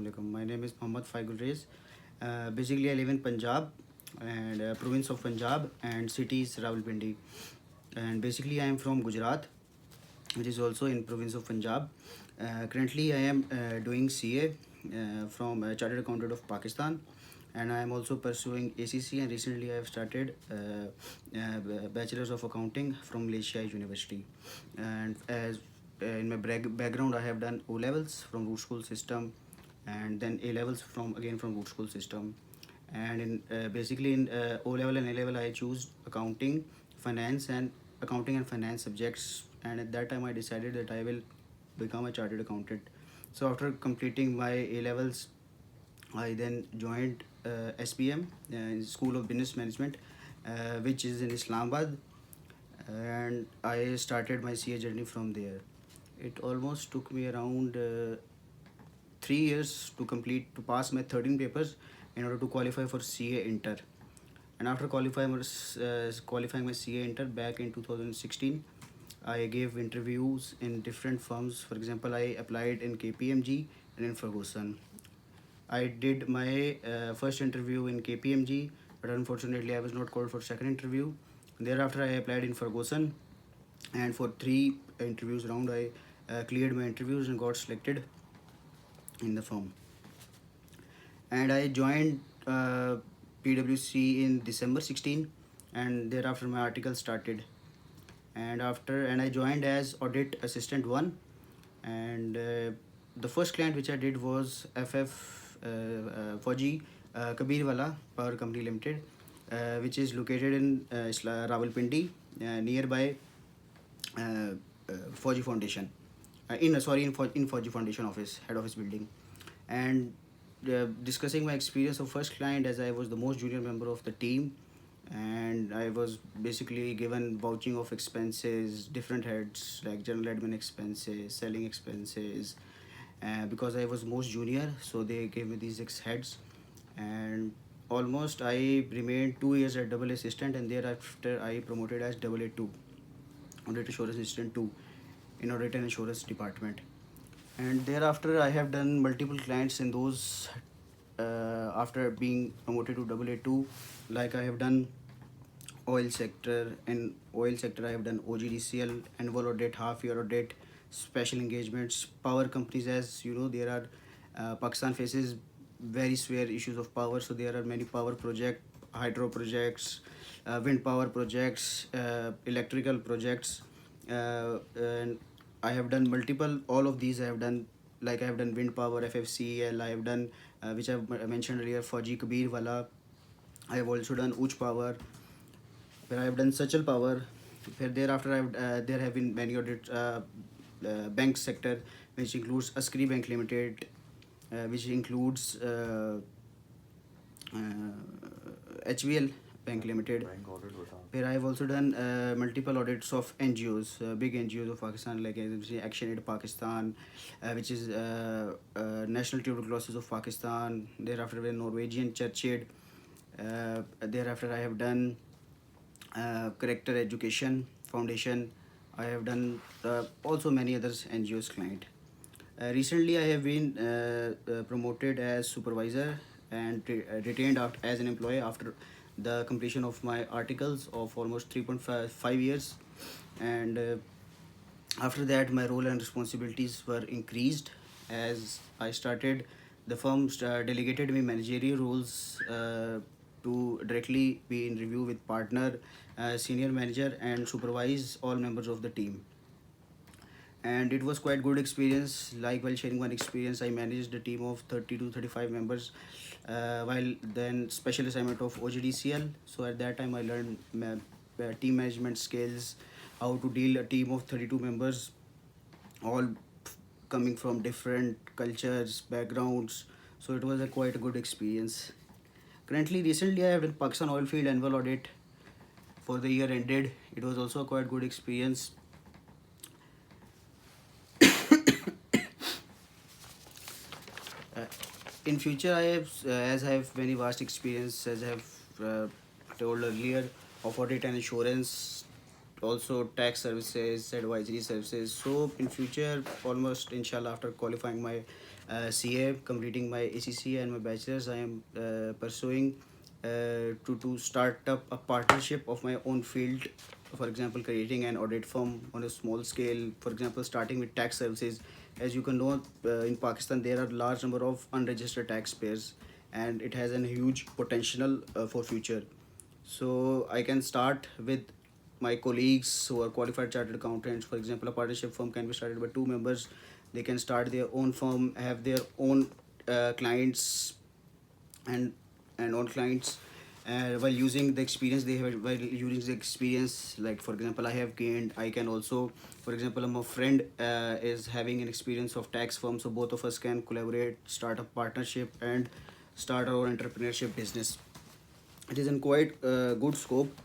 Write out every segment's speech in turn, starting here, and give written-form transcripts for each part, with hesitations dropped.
My name is Faique Gulraiz. Basically, I live in Punjab and province of Punjab and city is Rawalpindi. And basically, I am from Gujarat, which is also in province of Punjab. Currently, I am doing CA from Chartered Accountant of Pakistan, and I am also pursuing ACC. And recently, I have started Bachelor's of Accounting from Malaysia University. And as in my background, I have done O levels from root school system, and then A levels from root school system. And in basically in O level and A level, I choose finance, and accounting and finance subjects. And at that time, I decided that I will become a chartered accountant. So after completing my A levels, I then joined SPM, School of Business Management, which is in Islamabad, and I started my CA journey from there. It almost took me around 3 years to pass my 13 papers in order to qualify for CA Inter. And after qualifying my CA Inter back in 2016, I gave interviews in different firms. For example, I applied in KPMG and in Ferguson. I did my first interview in KPMG, but unfortunately, I was not called for second interview. Thereafter, I applied in Ferguson, and for three interviews round, I cleared my interviews and got selected in the firm. And I joined PwC in December 16, and thereafter my article started. And I joined as audit assistant 1, and the first client which I did was FF Fauji Kabirwala Power Company Limited, which is located in Rawalpindi, nearby Fauji Foundation. In Fauji Foundation office, head office building. And discussing my experience of first client, as I was the most junior member of the team, and I was basically given vouching of expenses, different heads like general admin expenses, selling expenses. Because I was most junior, so they gave me these heads, and almost I remained 2 years at double assistant, and thereafter I promoted as double A2, audit assurance assistant 2, in audit and assurance department. And thereafter I have done multiple clients in those after being promoted to double A2. Like I have done oil sector. In oil sector, I have done OGDCL, annual audit, half year audit, special engagements, power companies. As you know, there are Pakistan faces very severe issues of power, so there are many power projects, hydro projects, wind power projects, electrical projects, and I have done multiple. All of these I have done. Like I have done wind power, FFCEL. I have done, which I mentioned earlier, Fauji Kabir Wala. I have also done Uch Power, where I have done Sachal Power. Where thereafter there have been many audits, bank sector, which includes Askari Bank Limited, which includes HVL Bank Limited, where I have also done multiple audits of NGOs, big NGOs of Pakistan, like Action Aid Pakistan, which is National Tuberculosis of Pakistan. Thereafter, Norwegian Church Aid. Thereafter, I have done Character Education Foundation. I have done also many others NGOs client. Recently, I have been promoted as supervisor and retained as an employee after the completion of my articles of almost 3.5 years. And after that, my role and responsibilities were increased as I started. The firm delegated me managerial roles to directly be in review with partner, senior manager, and supervise all members of the team. And it was quite good experience. Like, while sharing one experience, I managed a team of 30 to 35 members, while then special assignment of OGDCL. So at that time I learned team management skills, how to deal a team of 32 members, all coming from different cultures, backgrounds. So it was a quite a good experience. Recently, I have done Pakistan Oilfield annual audit for the year ended. It was also a quite good experience. Uh, in future, as I have very vast experience, as I have told earlier, of audit and insurance, also tax services, advisory services. So in future, almost inshallah, after qualifying my CA, completing my ACC and my bachelor's. I am pursuing to start up a partnership of my own field. For example, creating an audit firm on a small scale. For example, starting with tax services. As you can know, in Pakistan there are large number of unregistered taxpayers, and it has a huge potential for future. So I can start with my colleagues who are qualified chartered accountants. For example, a partnership firm can be started by two members. They can start their own firm, have their own clients, and own clients, while using the experience they have, while using the experience, like for example I have gained, I can also, for example, my friend is having an experience of tax firm, so both of us can collaborate, start a partnership, and start our entrepreneurship business. It is in quite good scope.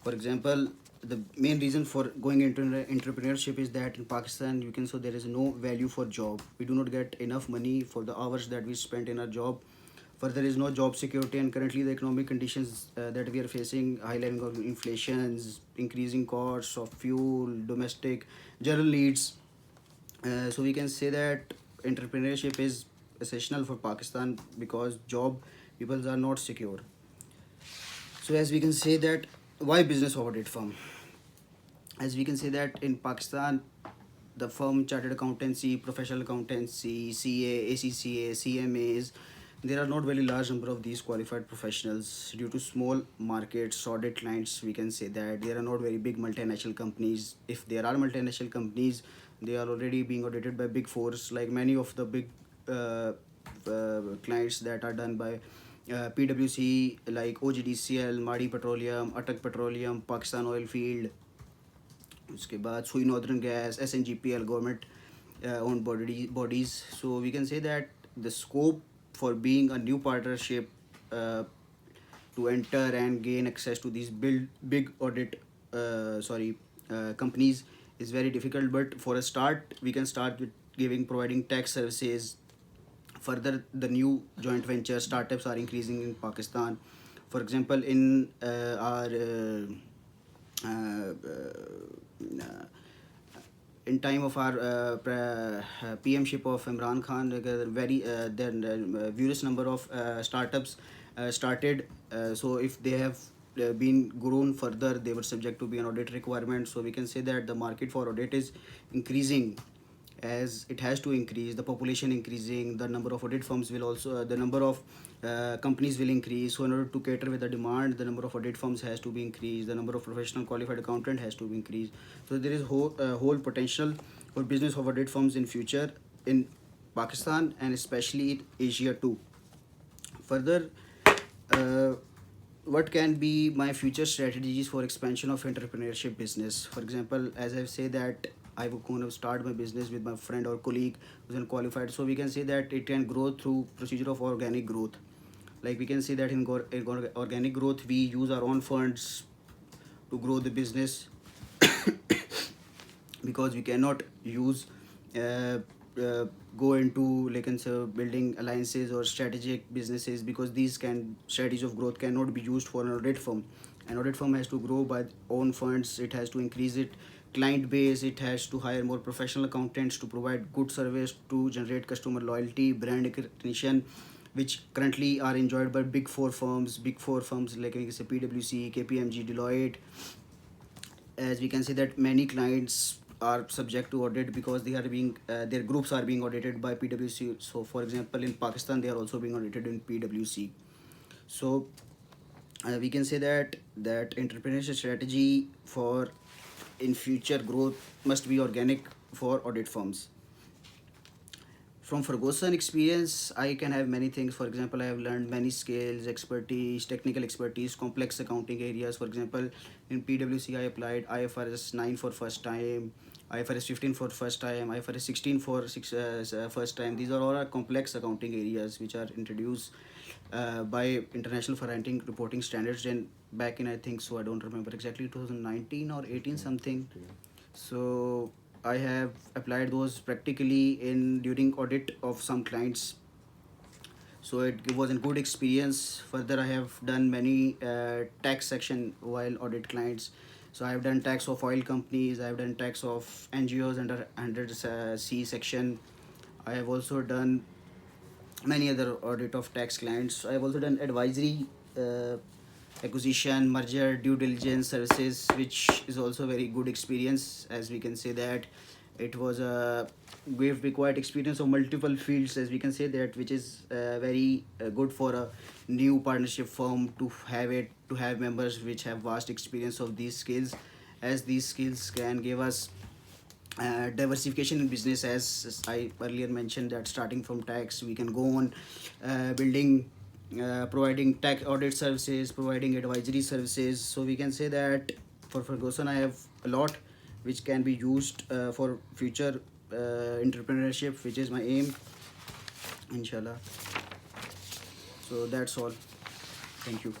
For example, the main reason for going into entrepreneurship is that in Pakistan, you can say there is no value for job. We do not get enough money for the hours that we spent in our job. Further, there is no job security, and currently the economic conditions that we are facing, high level of inflations, increasing costs of fuel, domestic general needs. So we can say that entrepreneurship is essential for Pakistan because job people are not secure. So as we can say that, why business audit firm? As we can say that in Pakistan, the firm chartered accountancy, professional accountancy, CA, ACCA, CMAs, there are not very large number of these qualified professionals due to small markets, audit clients. We can say that there are not very big multinational companies. If there are multinational companies, they are already being audited by big fours, like many of the big clients that are done by PwC, like OGDCL, Madi Petroleum, Atak Petroleum, Pakistan Oil Field, उसके बाद सुई northern gas SNGPL government owned bodies. So we can say that the scope for being a new partnership to enter and gain access to these big audit companies is very difficult, but for a start we can start with providing tax services. Further, the new joint venture startups are increasing in Pakistan. For example, in our in time of our PMship of Imran Khan, then various number of startups started. So if they have been grown further, they were subject to be an audit requirement. So we can say that the market for audit is increasing. As it has to increase, the population increasing, the number of audit firms will also, the number of companies will increase. So in order to cater with the demand, the number of audit firms has to be increased, the number of professional qualified accountant has to be increased. So there is whole potential for business of audit firms in future in Pakistan and especially in Asia too. Further, uh, what can be my future strategies for expansion of entrepreneurship business? For example, as I say that I would going to start my business with my friend or colleague who's unqualified. So we can say that it can grow through procedure of organic growth. Like we can say that in organic growth, we use our own funds to grow the business because we cannot use uh, go into, like, say, building alliances or strategic businesses, because these can strategies of growth cannot be used for an audit firm. An audit firm has to grow by own funds, it has to increase its client base, it has to hire more professional accountants to provide good service, to generate customer loyalty, brand recognition, which currently are enjoyed by big four firms like PwC, KPMG, Deloitte. As we can see that many clients are subject to audit because they are being their groups are being audited by PwC. So for example, in Pakistan they are also being audited in PwC. So we can say that entrepreneurship strategy for in future growth must be organic for audit firms. From Ferguson experience, I can have many things. For example, I have learned many skills, expertise, technical expertise, complex accounting areas. For example, in PwC, I applied IFRS 9 for first time, IFRS 15 for first time, IFRS 16 for first time. These are all complex accounting areas which are introduced by International Financial Reporting Standards, and back in, I think so, I don't remember exactly, 2019 or 18 something. So I have applied those practically in during audit of some clients. So it was a good experience. Further, I have done many tax section while audit clients. So I have done tax of oil companies, I have done tax of NGOs under C section. I have also done many other audit of tax clients. I've also done advisory, acquisition, merger, due diligence services, which is also very good experience, as we can say that it was a we've required experience of multiple fields, as we can say that, which is very good for a new partnership firm to have members which have vast experience of these skills, as these skills can give us diversification in business. As I earlier mentioned, that starting from tax we can go on building, providing tax audit services, providing advisory services. So we can say that for Ferguson I have a lot which can be used for future entrepreneurship, which is my aim, inshallah. So that's all. Thank you.